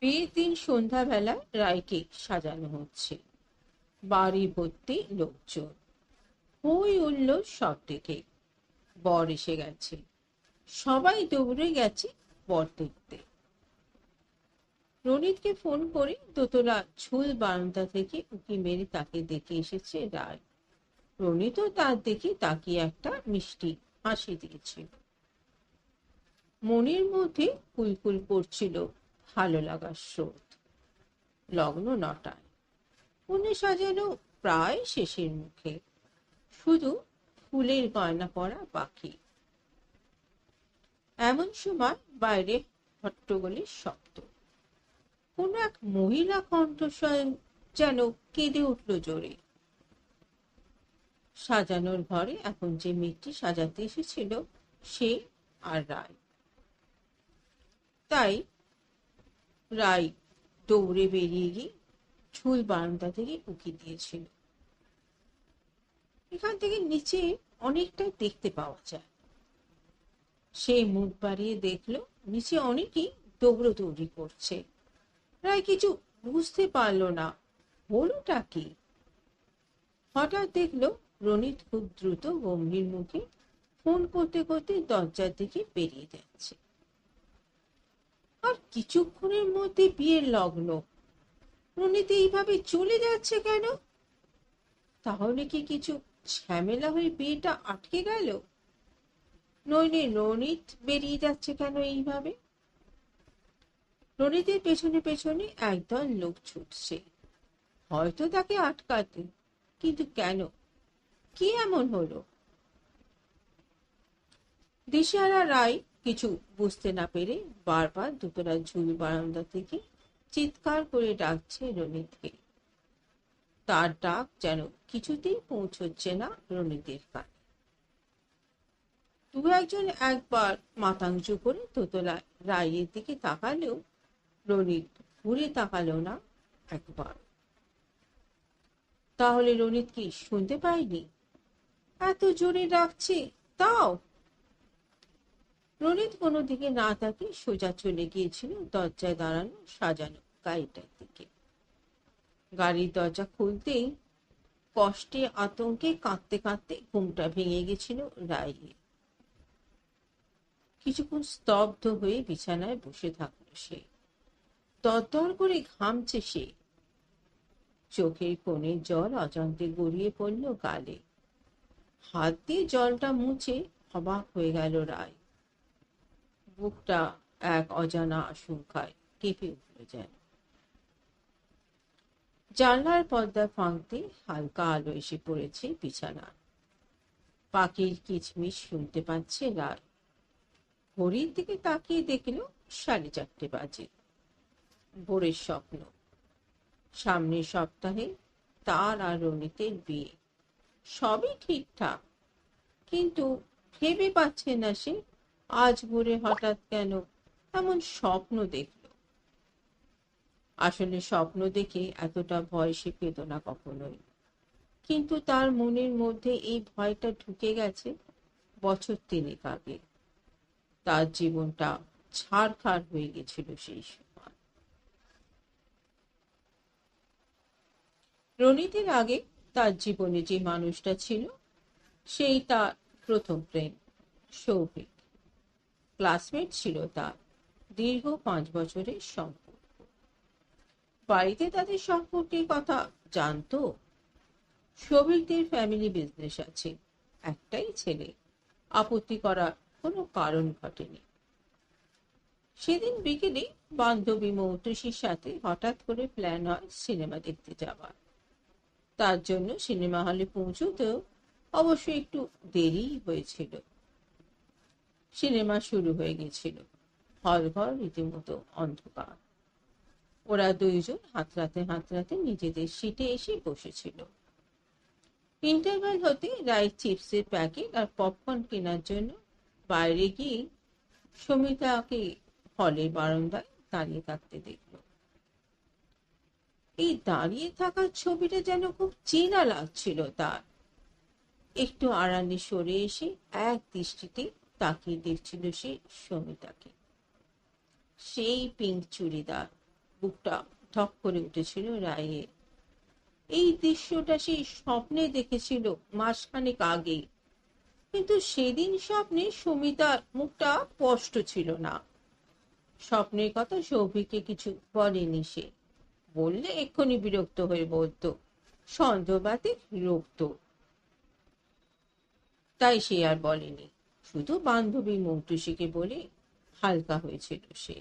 বিয়ের দিন সন্ধ্যাবেলায় রায়কে সাজানো হচ্ছে। বাড়ি ভর্তি লোকজন, হই উঠল সব দিকে। বর এসে গেছে, সবাই দৌড়ে গেছে বর দেখতে। রনিতকে ফোন করে দোতলা ঝুল বারান্দা থেকে উঁকি মেরে তাকে দেখে এসেছে রায়। রনিতও তার দিকে তাকিয়ে একটা মিষ্টি হাসি দিয়েছিল। মনের মধ্যে কুলকুল করছিল ভালো লাগার স্রোত। লগ্ন 9টায়, কনে সাজানো প্রায় শেষের মুখে, শুধু ফুলের গয়না পরা বাকি। এমন সময় বাইরে হট্টগোলের শব্দ। কোন এক মহিলা কণ্ঠস্বর যেন কেঁদে উঠল জোরে। সাজানোর ঘরে এখন যে মেয়েটি সাজাতে এসেছিল সে আর রায়। তাই রায় দৌড়ে বেরিয়ে গিয়ে ঝুল বারান্দা থেকে উকি দিয়েছিল। এখান থেকে নিচে অনেকটাই দেখতে পাওয়া যায়। সে মুখ বাড়িয়ে দেখলো নিচে অনেকেই দৌড়দৌড়ি করছে। রায় কিছু বুঝতে পারল না, হলোটা কি। হঠাৎ দেখলো রনিত খুব দ্রুত গম্ভীর মুখে ফোন করতে করতে দরজার দিকে বেরিয়ে যাচ্ছে। আর কিছুক্ষণের মধ্যে বিয়ের লগ্ন। রনিত এইভাবে চলে যাচ্ছে কেন? তাহলে কি কিছু ঝামেলা হয়ে বিয়েটা আটকে গেল? নইলে রনিত বেরিয়ে যাচ্ছে কেন এইভাবে? রনিতের পেছনে পেছনে একদল লোক ছুটছে, হয়তো তাকে আটকাতে। কিন্তু কেন? কি এমন হলো? দিশেহারা রায় কিছু বুঝতে না পেরে বারবার দুতলা ঝুল বারান্দা থেকে চিৎকার করে ডাকছে রনিতকে। তার ডাক যেন কিছুতেই পৌঁছচ্ছে না রনিতের কানে। দু একজন একবার মাথাংচু করে দোতলা রায়ের দিকে তাকালেও রনিত ঘুরে তাকালো না একবার। তাহলে রনিত কি শুনতে পায়নি? এত জোরে ডাকছে তাও। রনিত কোনো দিকে না তাকিয়ে সোজা চলে গিয়েছিল দরজায় দাঁড়ানো সাজানো গাড়িটার দিকে। গাড়ির দরজা খুলতেই কষ্টে আতঙ্কে কাঁদতে কাঁদতে ঘুমটা ভেঙে গেছিল রায়ের। কিছুক্ষণ স্তব্ধ হয়ে বিছানায় বসে থাকলো সে। তরতর করে ঘামছে সে। চোখের কোণে জল অজান্তে গড়িয়ে পড়ল গালে। হাত দিয়ে জলটা মুছে অবাক হয়ে গেল রায়। বুকটা এক অজানা আশঙ্কায় কেঁপে উঠল যেন। জানলার পর্দার ফাঁক দিয়ে হালকা আলো এসে পড়েছে বিছানা। পাখির কিচমিচ শুনতে পাচ্ছে রায়। ঘড়ির দিকে তাকিয়ে দেখল 4:30 বাজে। ভোরের স্বপ্ন। সামনের সপ্তাহে তার আর রনিতের বিয়ে। সবই ঠিকঠাক, কিন্তু ভেবে পাচ্ছে না সে আজ ভোরে হঠাৎ কেন এমন স্বপ্ন দেখল। আসলে স্বপ্ন দেখে এতটা ভয় সে পেত না কখনোই, কিন্তু তার মনের মধ্যে এই ভয়টা ঢুকে গেছে বছর 3 আগে। তার জীবনটা ছারখার হয়ে গেছিল সেই সময়। রনিতের আগে তার জীবনে যে মানুষটা ছিল সেই তার প্রথম প্রেম, সৌভিক। ক্লাসমেট ছিল তার, দীর্ঘ 5 বছরের সম্পর্ক। বাড়িতে তাদের সম্পর্কের কথা জানতো। সৌভিকদের ফ্যামিলি বিজনেস আছে, একটাই ছেলে। আপত্তি করার কোনো কারণ ঘটেনি। সেদিন বিকেলে বান্ধবী মৌটুসির সাথে হঠাৎ করে প্ল্যান হয় সিনেমা দেখতে যাওয়ার। তার জন্য সিনেমা হলে পৌঁছতেও অবশ্য একটু দেরি হয়েছিল। সিনেমা শুরু হয়ে গেছিল। হলঘর রীতিমতো অন্ধকার। ওরা দুইজন হাতড়াতে হাতড়াতে নিজেদের সিটে এসে বসেছিল। ইন্টারভেল হতে রায় চিপসের প্যাকেট আর পপকর্ন কেনার জন্য বাইরে গিয়ে সমিতাকে হলের বারান্দায় দাঁড়িয়ে থাকতে দেখল। এই দাঁড়িয়ে থাকার ছবিটা যেন খুব চেনা লাগছিল তার। একটু আড়ালে সরে এসে এক দৃষ্টিতে তাকিয়ে দেখছিল সে সমিতাকে। সেই পিঙ্ক চুড়িদার, বুকটা ঠক করে উঠেছিল রায়ের। এই দৃশ্যটা সেই স্বপ্নে দেখেছিল মাসখানেক আগে, কিন্তু সেদিন স্বপ্নে সুমিতার মুখটা স্পষ্ট ছিল না। স্বপ্নের কথা সৌভিককে কিছু বলেনি সে, বললে এক্ষুনি বিরক্ত হয়ে বলতো, সন্দেহবাদী রক্ত, তাই সে আর বলেনি। শুধু বান্ধবী মৌটুসিকে বলে হালকা হয়েছিল সে।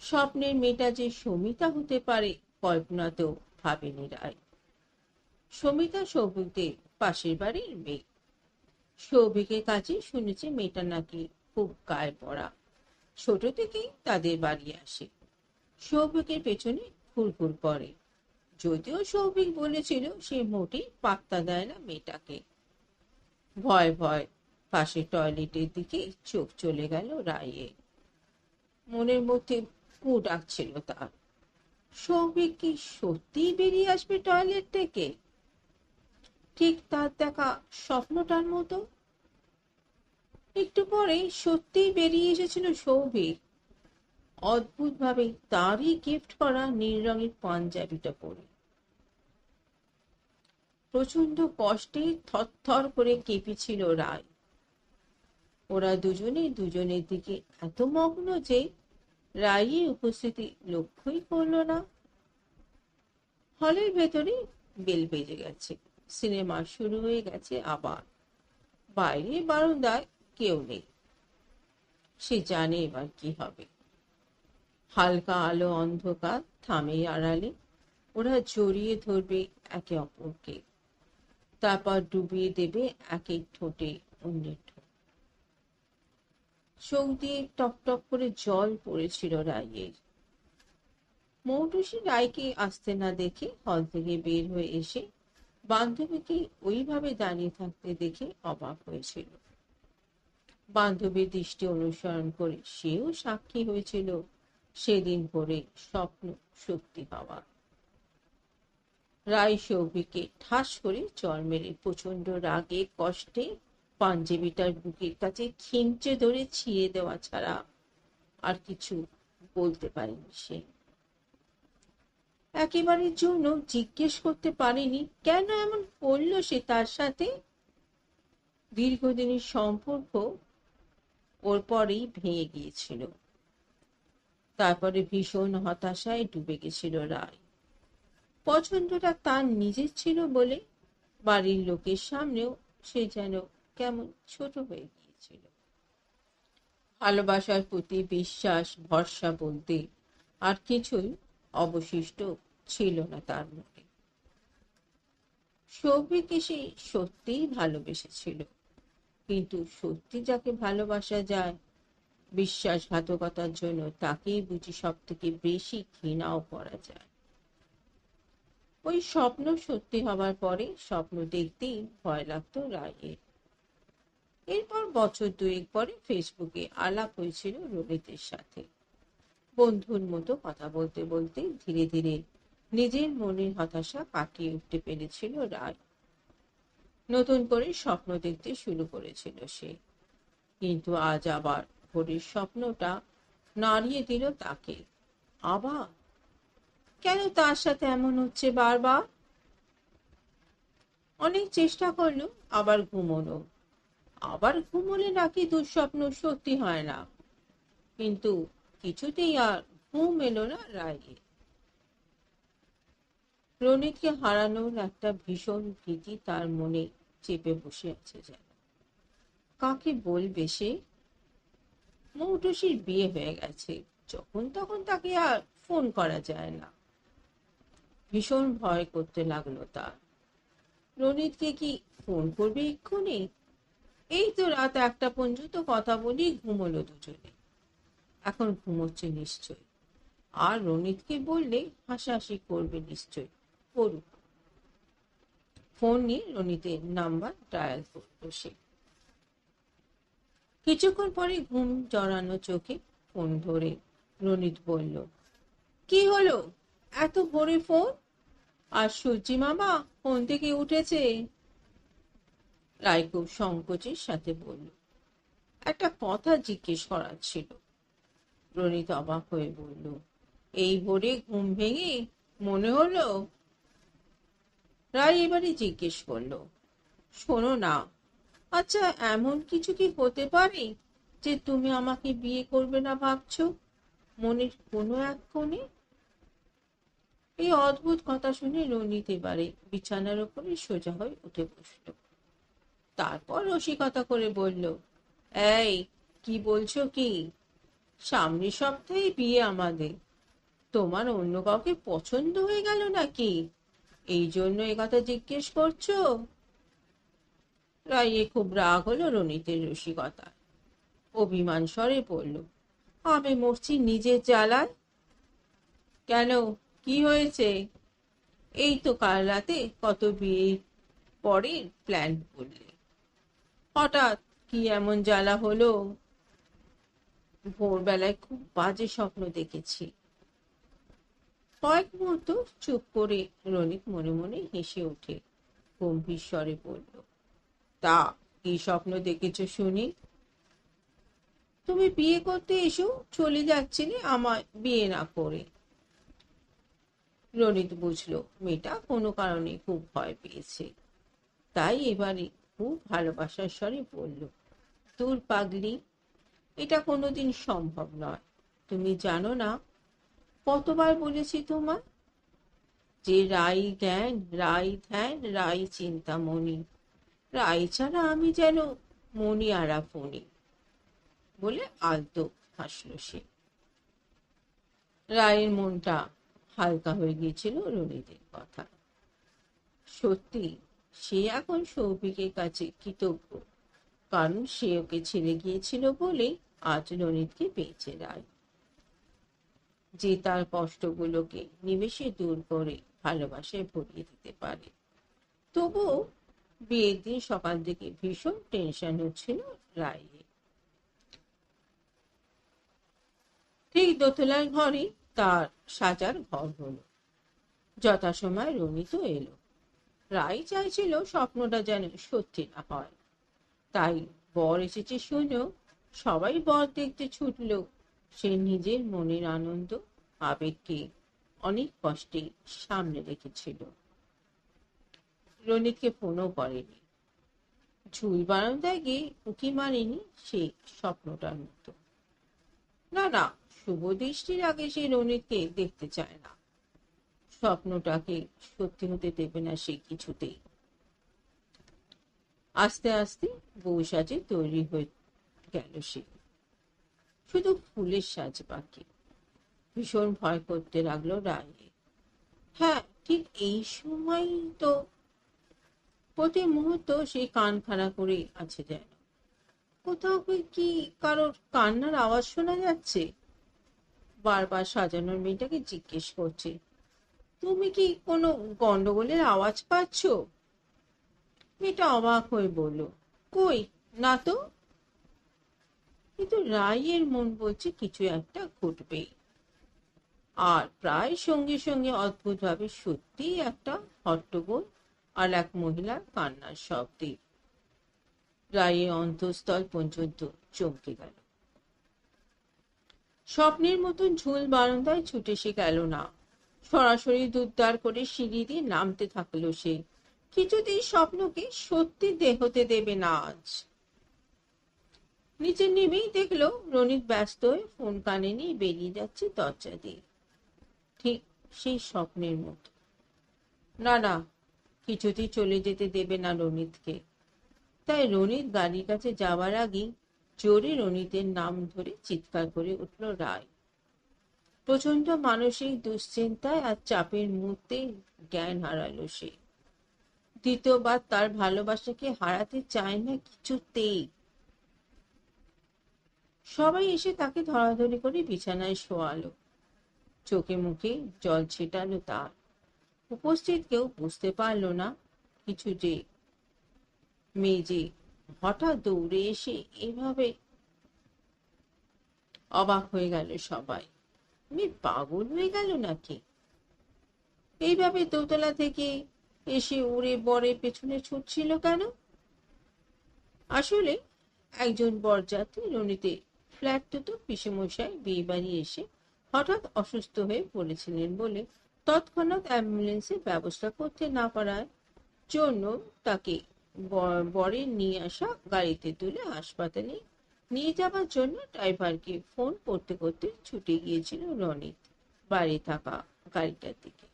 স্বপ্নের মেয়েটা যে সমিতা হতে পারে কল্পনাতেও ভাবেনি রায়। সমিতা সৌভিকদের পাশের বাড়ির মেয়ে। সৌভিকের কাছে শুনেছে মেয়েটা নাকি খুব গায়ে পড়া, ছোট থেকেই তাদের বাড়ি আসে, সৌভিকের পেছনে ঘুরঘুর করে। যদিও সৌভিক বলেছিল সে মোটেই পাত্তা দেয় না মেয়েটাকে। ভয় ভয় পাশে টয়লেটের দিকে চোখ চলে গেল রায়ের। মনের মধ্যে কু ডাকছিল তার, সৌভিক কি সত্যিই বেরিয়ে আসবে টয়লেট থেকে, ঠিক তার দেখা স্বপ্নটার মতো? একটু পরে সত্যিই বেরিয়ে এসেছিল সৌভিক, অদ্ভুত ভাবে তারই গিফট করা নীল রঙের পাঞ্জাবিটা পরে। প্রচন্ড কষ্টে থরথর করে কেঁপেছিল রায়। ওরা দুজনে দুজনের দিকে এত মগ্ন যে রায়ের উপস্থিতি লক্ষ্যই করল না। হলের ভেতরে বেল বেজে গেছে, সিনেমা শুরু হয়ে গেছে আবার। বাইরে বারান্দায় কেউ নেই। সে জানে এবার কি হবে। হালকা আলো অন্ধকার থামে আড়ালে, ওরা জড়িয়ে ধরবে একে অপরকে, তারপর ডুবিয়ে দেবে একের ঠোঁটে অন্যের ঠোঁট। চোখ দিয়ে টকটক করে জল পড়েছিল রায়ের। মৌটুসী রায়কে আসতে না দেখে হল থেকে বের হয়ে এসে বান্ধবীকে ওইভাবে দাঁড়িয়ে থাকতে দেখে অবাক হয়েছিল। বান্ধবীর দৃষ্টি অনুসরণ করে সেও সাক্ষী হয়েছিল সেদিন ভোরে স্বপ্ন সত্যি হওয়া। রায় সৌভিককে ঠাস করে চড় মেরে প্রচন্ড রাগে কষ্টে পাঞ্জাবিটার বুকের কাছে খিমচে ধরে ছিঁড়ে দেওয়া ছাড়া আর কিছু বলতে পারেনি সে। একেবারের জন্য জিজ্ঞেস করতে পারেনি কেন এমন করলো সে তার সাথে। দীর্ঘদিনের সম্পর্ক ওর পরেই ভেঙে গিয়েছিল। তারপরে ভীষণ হতাশায় ডুবে গেছিল রায়। পছন্দটা তার নিজের ছিল বলে বাড়ির লোকের সামনেও সে যেন কেমন ছোট হয়ে গিয়েছিল। ভালোবাসার প্রতি বিশ্বাস ভরসা বলতে আর কিছুই অবশিষ্ট ছিল না তার মনে। সৌভিককে সে সত্যিই ভালোবেসেছিল, কিন্তু সত্যি যাকে ভালোবাসা যায় বিশ্বাসঘাতকতার জন্য তাকেই বুঝি সব থেকে বেশি ঘৃণাও করা যায়। ওই স্বপ্ন সত্যি হবার পরে স্বপ্ন দেখতেই ভয় লাগতো রায়ের। এরপর বছর দুয়েক পরে ফেসবুকে আলাপ হয়েছিল রোহিতের সাথে। বন্ধুর মতো কথা বলতে বলতে ধীরে ধীরে নিজের মনের হতাশা কাটিয়ে উঠতে পেরেছিল রায়। নতুন করে স্বপ্ন দেখতে শুরু করেছিল সে, কিন্তু আজ আবার ভোরের স্বপ্নটা নাড়িয়ে দিল তাকে। আবার কেন তার সাথে এমন হচ্ছে বারবার? অনেক চেষ্টা করলো আবার ঘুমোনো, আবার ঘুমোলে নাকি দুঃস্বপ্ন সত্যি হয় না, কিন্তু কিছুতেই আর ঘুম এলো না রায়ে। রনিতকে হারানোর একটা ভীষণ ভীতি তার মনে চেপে বসে আছে যেন। কাকে বলবে সে? মৌটুসির বিয়ে হয়ে গেছে, যখন তখন তাকে আর ফোন করা যায় না। ভীষণ ভয় করতে লাগলো তার। রনিতকে কি ফোন করবে এক্ষুনি? এই তো রাত 1টা পর্যন্ত কথা বলি ঘুমোলো দুজনে, এখন ঘুমোচ্ছে নিশ্চয়। আর রনিতকে বললে হাসাহাসি করবে নিশ্চয়, করুক। ফোন নিয়ে রনিতের নাম্বার ডায়াল করলো সে। কিছুক্ষণ পরে ঘুম জড়ানো চোখে ফোন ধরে রনিত বলল, কি হলো এত ভোরে ফোন? আর সূর্যি মামা ফোন থেকে উঠেছে? রায় খুব সংকোচের সাথে বলল, একটা কথা জিজ্ঞেস করার ছিল। রনিত অবাক হয়ে বলল, এই ভোরে ঘুম ভেঙে মনে হলো। রায় এবারে জিজ্ঞেস করলো, শোনো না, আচ্ছা এমন কিছু কি হতে পারে যে তুমি আমাকে বিয়ে করবে না ভাবছো মনের কোনো এক কোণে? এই অদ্ভুত কথা শুনে রঞ্জিত এবারে বিছানার উপরে সোজা হয়ে উঠে বসলো। তারপর রসিকতা করে বলল, এই, কি বলছো কি? সামনের সপ্তাহে বিয়ে আমাদের। তোমার অন্য কাউকে পছন্দ হয়ে গেল নাকি? এই জন্য এ কথা জিজ্ঞেস করছো? রায়ে খুব রাগ হলো রনিতের রসিকতা। অভিমান স্বরে বলল, আমি মরছি নিজের জ্বালায়। কেন, কি হয়েছে? এই তো কাল রাতে কত বিয়ের পরের প্ল্যান করলে, হঠাৎ কি এমন জ্বালা হলো? ভোরবেলায় খুব বাজে স্বপ্ন দেখেছি। কয়েক মুহূর্ত চুপ করে রনিত মনে মনে হেসে ওঠে, গম্ভীর স্বরে বলল, তা কি স্বপ্ন দেখেছ শুনি? তুমি বিয়ে করতে এসো চলে যাচ্ছিলে আমায় বিয়ে না করে। রনিত বুঝলো মেয়েটা কোনো কারণে খুব ভয় পেয়েছে, তাই এবারে খুব ভালোবাসার স্বরে বলল, দূর পাগলি, এটা কোনোদিন সম্ভব নয়। তুমি জানো না কতবার বলেছি তোমার যে রাই জ্ঞান, রাই ধ্যান, রাই চিন্তামণি, রাই ছাড়া আমি যেন মনি আরাফনি। বলে আলতো হাসলো সে। রায়ের মনটা হালকা হয়ে গিয়েছিল রনিদের কথা। সত্যি সে এখন সৌভিকের কাছে কৃতজ্ঞ, কারণ সে ওকে ছেড়ে গিয়েছিল বলেই আজ রনিতকে পেয়েছে রায়, যে তার কষ্টগুলোকে নিমেষে দূর করে ভালোবাসায় ভরিয়ে দিতে পারে। তবুও বিয়ের দিন সকাল থেকে ভীষণ টেনশন হচ্ছিল রায়ের। ঠিক দোতলার ঘরে তার সাজার ঘর হলো। যথাসময় রনিত এলো। রায় চাইছিল স্বপ্নটা যেন সত্যি না হয়, তাই বর এসেছে শুনেও সবাই বর দেখতে ছুটল। সে নিজের মনের আনন্দ আবেগকে অনেক কষ্টে সামনে রেখেছিল। রনিতকে ফোনও করেনি, ঝুল বারান্দায় গিয়ে উঁকি মারেনি সে স্বপ্নটার মতো। না না, শুভ দৃষ্টির আগে সে রনিতকে দেখতে চায় না। স্বপ্নটাকে সত্যি হতে দেবে না সে কিছুতেই। আস্তে আস্তে বউ সাজে তৈরি হয়ে গেল সে, শুধু ফুলের সাজ বাকি। ভীষণ ভয় করতে লাগলো রায়ে। হ্যাঁ, ঠিক এই সময় তো প্রতি মুহূর্ত সে কান খাড়া করে আছে যেন। কোথাও কি কারোর কান্নার আওয়াজ শোনা যাচ্ছে? বারবার সাজানোর মেয়েটাকে জিজ্ঞেস করছে, তুমি কি কোনো গন্ডগোলের আওয়াজ পাচ্ছ? মেয়েটা অবাক হয়ে বলল, কই, না তো। কিন্তু রায়ের মন বলছে কিছু একটা ঘটবেই। আর প্রায় সঙ্গে সঙ্গে অদ্ভুতভাবে সত্যিই একটা হট্টগোল আর এক মহিলার কান্নার শব্দে রায়ের অন্তঃস্থল পর্যন্ত চমকে গেল। স্বপ্নের মতন ঝুল বারান্দায় ছুটে সে গেল না, সরাসরি দুধদার করে সিঁড়ি দিয়ে নামতে থাকলো সে। কিছুতেই স্বপ্নকে সত্যি হতে দেবে না আজ। নিচে নেমেই দেখলো রনিত ব্যস্ত হয়ে ফোন কানে নিয়ে বেরিয়ে যাচ্ছে দরজা দিয়ে, ঠিক সেই স্বপ্নের মতো। না না, কিছুতেই চলে যেতে দেবে না রনিতকে। তাই রনিত গাড়ির কাছে যাওয়ার আগেই জোরে রনিতের নাম ধরে চিৎকার করে উঠল রায়। প্রচন্ড মানসিক দুশ্চিন্তায় আর চাপের মুহূর্তে জ্ঞান হারালো সে। দ্বিতীয়বার তার ভালোবাসাকে হারাতে চায় না কিছুতেই। সবাই এসে তাকে ধরাধরি করে বিছানায় শোয়ালো, চোখে মুখে জল ছিটালো তার। উপস্থিত কেউ বুঝতে পারলো না কিছু, যে মেয়ে যে হঠাৎ দৌড়ে এসে এভাবে। অবাক হয়ে গেল সবাই। মেয়ে পাগল হয়ে গেল নাকি? এইভাবে দোতলা থেকে এসে উড়ে বরে পেছনে ছুটছিল কেন? আসলে একজন বরযাত্রী রনিতে ফ্ল্যাট তো পিসেমশাই বিয়ে বাড়ি এসে হঠাৎ অসুস্থ হয়ে পড়েছিলেন বলে তৎক্ষণাৎ অ্যাম্বুলেন্সের ব্যবস্থা করতে না পারার জন্য তাকে বরের নিয়ে আসা গাড়িতে তুলে হাসপাতালে নিয়ে যাবার জন্য ড্রাইভারকে ফোন করতে করতে ছুটে গিয়েছিল রনিত বাড়ি থাকা গাড়িটার দিকে।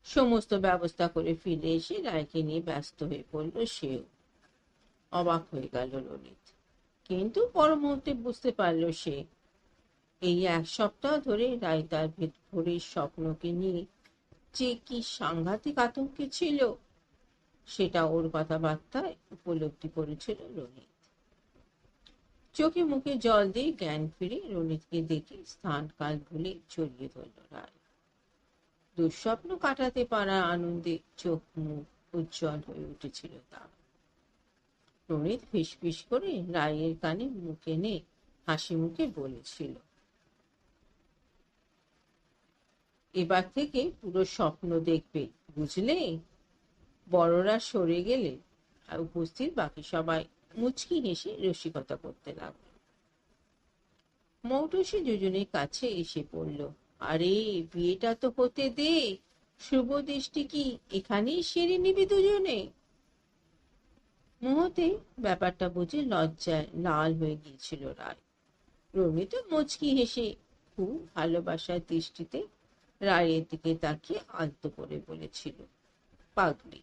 সমস্ত ব্যবস্থা করে ফিরে এসে রায়কে নিয়ে ব্যস্ত হয়ে পড়ল সেও। অবাক হয়ে গেল রনিত, কিন্তু পর মুহূর্তে বুঝতে পারল সে এই এক সপ্তাহ ধরে রায় তার ভোরের স্বপ্নকে নিয়ে যে কি সাংঘাতিক আতঙ্কে ছিল সেটা ওর কথাবার্তায় উপলব্ধি করেছিল রনিত। চোখে মুখে জল দিয়ে জ্ঞান ফিরে রনিতকে দেখে স্থান কাল ভুলে জড়িয়ে ধরল রায়। দুঃস্বপ্ন কাটাতে পারার আনন্দে চোখ মুখ উজ্জ্বল হয়ে উঠেছিল তার। রনিত ফিসফিস করে রায়ের কানে মুখ এনে হাসি মুখে বলেছিল, এবার থেকে পুরো স্বপ্ন দেখবে, বুঝলে? বড়রা সরে গেলে আর উপস্থিত বাকি সবাই মুচকি হেসে রসিকতা করতে লাগলো। মৌটুসি দুজনের কাছে এসে পড়ল। আরে বিয়েটা তো হতে দে, শুভ দৃষ্টি কি এখানেই সেরে নিবি দুজনে? মুহূর্তে ব্যাপারটা বুঝে লজ্জায় লাল হয়ে গিয়েছিল রায়। রমি তো মুচকি হেসে খুব ভালোবাসার দৃষ্টিতে রায়ের দিকে তাকিয়ে আলতো করে বলেছিল, পাগলি,